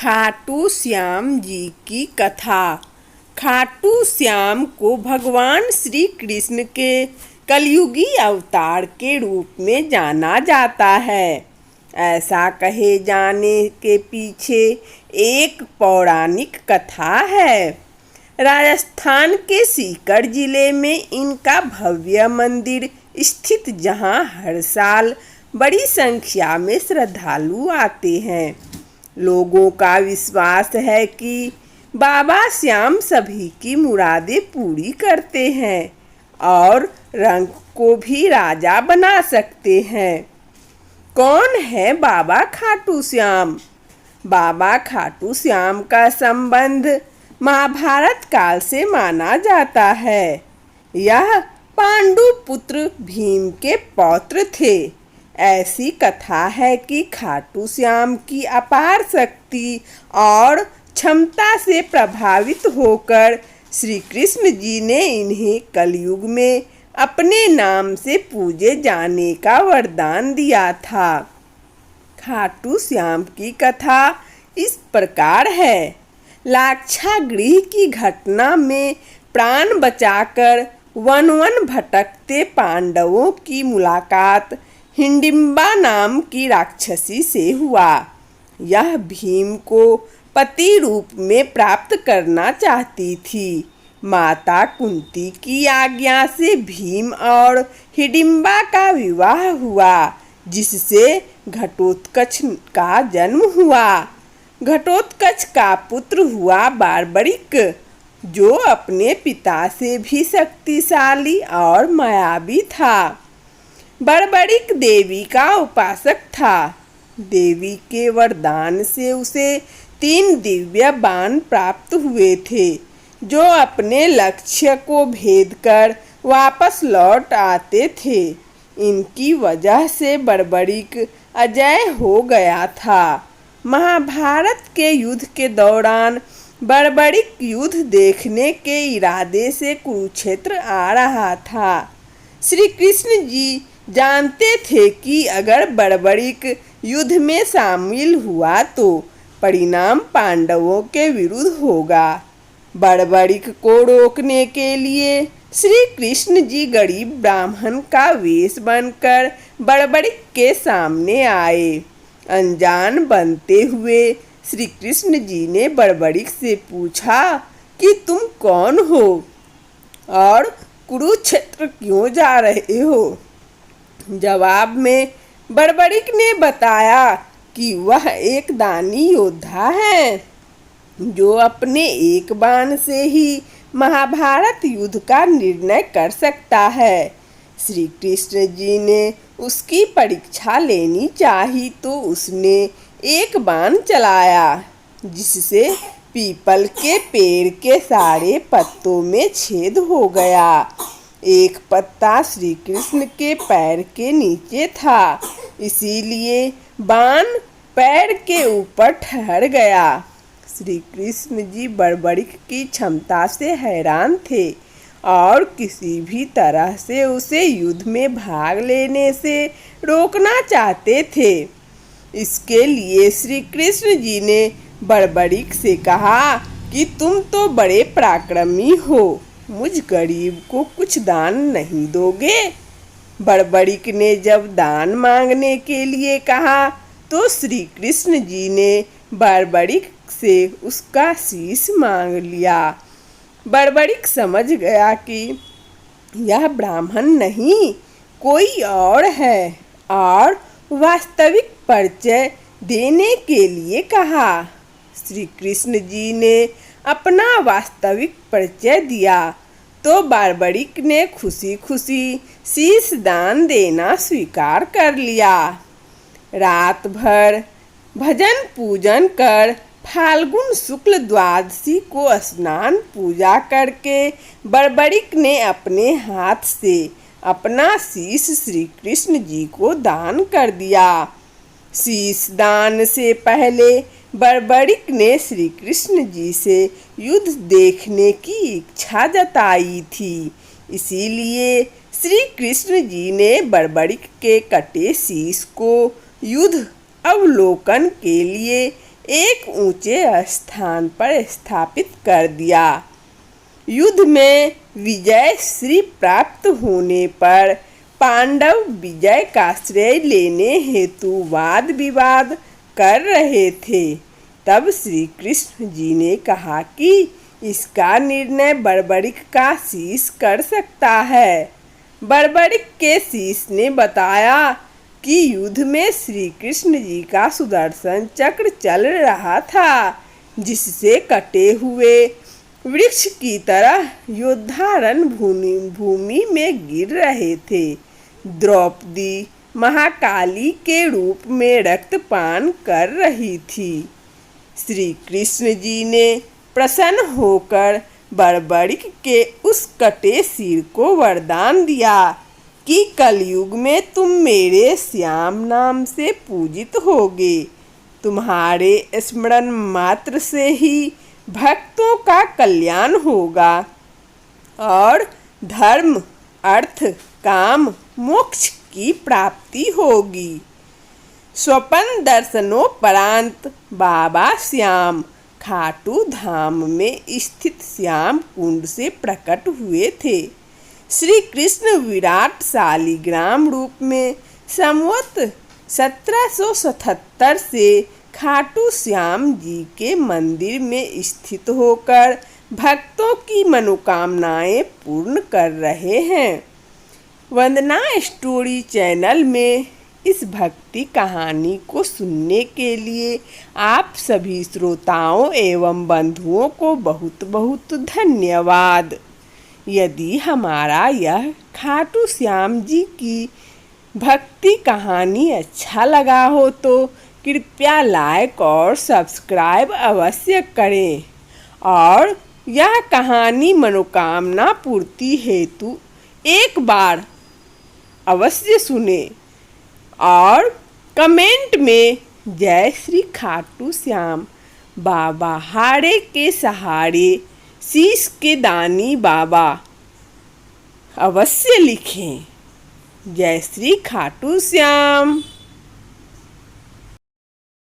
खाटू श्याम जी की कथा। खाटू श्याम को भगवान श्री कृष्ण के कलयुगी अवतार के रूप में जाना जाता है। ऐसा कहे जाने के पीछे एक पौराणिक कथा है। राजस्थान के सीकर जिले में इनका भव्य मंदिर स्थित, जहां हर साल बड़ी संख्या में श्रद्धालु आते हैं। लोगों का विश्वास है कि बाबा श्याम सभी की मुरादें पूरी करते हैं और रंग को भी राजा बना सकते हैं। कौन है बाबा खाटू श्याम? बाबा खाटू श्याम का संबंध महाभारत काल से माना जाता है। यह पांडु पुत्र भीम के पौत्र थे। ऐसी कथा है कि खाटू श्याम की अपार शक्ति और क्षमता से प्रभावित होकर श्री कृष्ण जी ने इन्हें कलयुग में अपने नाम से पूजे जाने का वरदान दिया था। खाटू श्याम की कथा इस प्रकार है। लाक्षागृह की घटना में प्राण बचाकर वन वन भटकते पांडवों की मुलाकात हिडिंबा नाम की राक्षसी से हुआ। यह भीम को पति रूप में प्राप्त करना चाहती थी। माता कुंती की आज्ञा से भीम और हिडिंबा का विवाह हुआ, जिससे घटोत्कच का जन्म हुआ। घटोत्कच का पुत्र हुआ बार्बरिक, जो अपने पिता से भी शक्तिशाली और मायावी था। बर्बरिक देवी का उपासक था। देवी के वरदान से उसे 3 दिव्य बाण प्राप्त हुए थे, जो अपने लक्ष्य को भेद कर वापस लौट आते थे। इनकी वजह से बर्बरिक अजय हो गया था। महाभारत के युद्ध के दौरान बर्बरिक युद्ध देखने के इरादे से कुरुक्षेत्र आ रहा था। श्री कृष्ण जी जानते थे कि अगर बर्बरिक युद्ध में शामिल हुआ तो परिणाम पांडवों के विरुद्ध होगा। बर्बरिक को रोकने के लिए श्री कृष्ण जी गरीब ब्राह्मण का वेश बनकर बर्बरिक के सामने आए। अनजान बनते हुए श्री कृष्ण जी ने बर्बरिक से पूछा कि तुम कौन हो और कुरुक्षेत्र क्यों जा रहे हो? जवाब में बर्बरिक ने बताया कि वह एक दानी योद्धा है, जो अपने एक बाण से ही महाभारत युद्ध का निर्णय कर सकता है। श्री कृष्ण जी ने उसकी परीक्षा लेनी चाही, तो उसने एक बाण चलाया, जिससे पीपल के पेड़ के सारे पत्तों में छेद हो गया। एक पत्ता श्री कृष्ण के पैर के नीचे था, इसीलिए बाण पैर के ऊपर ठहर गया। श्री कृष्ण जी बर्बरिक की क्षमता से हैरान थे और किसी भी तरह से उसे युद्ध में भाग लेने से रोकना चाहते थे। इसके लिए श्री कृष्ण जी ने बर्बरिक से कहा कि तुम तो बड़े पराक्रमी हो, मुझ गरीब को कुछ दान नहीं दोगे? बर्बरिक ने जब दान मांगने के लिए कहा, तो श्री कृष्ण जी ने बर्बरिक से उसका शीश मांग लिया। बर्बरिक समझ गया कि यह ब्राह्मण नहीं, कोई और है, और वास्तविक परिचय देने के लिए कहा। श्री कृष्ण जी ने अपना वास्तविक परिचय दिया, तो बर्बरिक ने खुशी खुशी शीश दान देना स्वीकार कर लिया। रात भर भजन पूजन कर फाल्गुन शुक्ल द्वादशी को स्नान पूजा करके बर्बरिक ने अपने हाथ से अपना शीश श्री कृष्ण जी को दान कर दिया। शीश दान से पहले बर्बरिक ने श्री कृष्ण जी से युद्ध देखने की इच्छा जताई थी, इसीलिए श्री कृष्ण जी ने बर्बरिक के कटे शीश को युद्ध अवलोकन के लिए एक ऊंचे स्थान पर स्थापित कर दिया। युद्ध में विजय श्री प्राप्त होने पर पांडव विजय का श्रेय लेने हेतु वाद विवाद कर रहे थे। तब श्री कृष्ण जी ने कहा कि इसका निर्णय बर्बरिक का शीश कर सकता है। बर्बरिक के शीश ने बताया कि युद्ध में श्री कृष्ण जी का सुदर्शन चक्र चल रहा था, जिससे कटे हुए वृक्ष की तरह योद्धा रणभूमि में गिर रहे थे। द्रौपदी महाकाली के रूप में रक्तपान कर रही थी। श्री कृष्ण जी ने प्रसन्न होकर बर्बरिक के उस कटे सिर को वरदान दिया कि कलयुग में तुम मेरे श्याम नाम से पूजित होगे। तुम्हारे स्मरण मात्र से ही भक्तों का कल्याण होगा और धर्म, अर्थ, काम, मोक्ष की प्राप्ति होगी। स्वप्न दर्शनोपरांत बाबा श्याम खाटू धाम में स्थित श्याम कुंड से प्रकट हुए थे। श्री कृष्ण विराट शालिग्राम रूप में संवत 1777 से खाटू श्याम जी के मंदिर में स्थित होकर भक्तों की मनोकामनाएं पूर्ण कर रहे हैं। वंदना स्टोरी चैनल में इस भक्ति कहानी को सुनने के लिए आप सभी श्रोताओं एवं बंधुओं को बहुत बहुत धन्यवाद। यदि हमारा यह खाटू श्याम जी की भक्ति कहानी अच्छा लगा हो तो कृपया लाइक और सब्सक्राइब अवश्य करें और यह कहानी मनोकामना पूर्ति हेतु एक बार अवश्य सुने और कमेंट में जय श्री खाटू श्याम बाबा हारे के सहारे शीश के दानी बाबा अवश्य लिखें। जय श्री खाटू श्याम।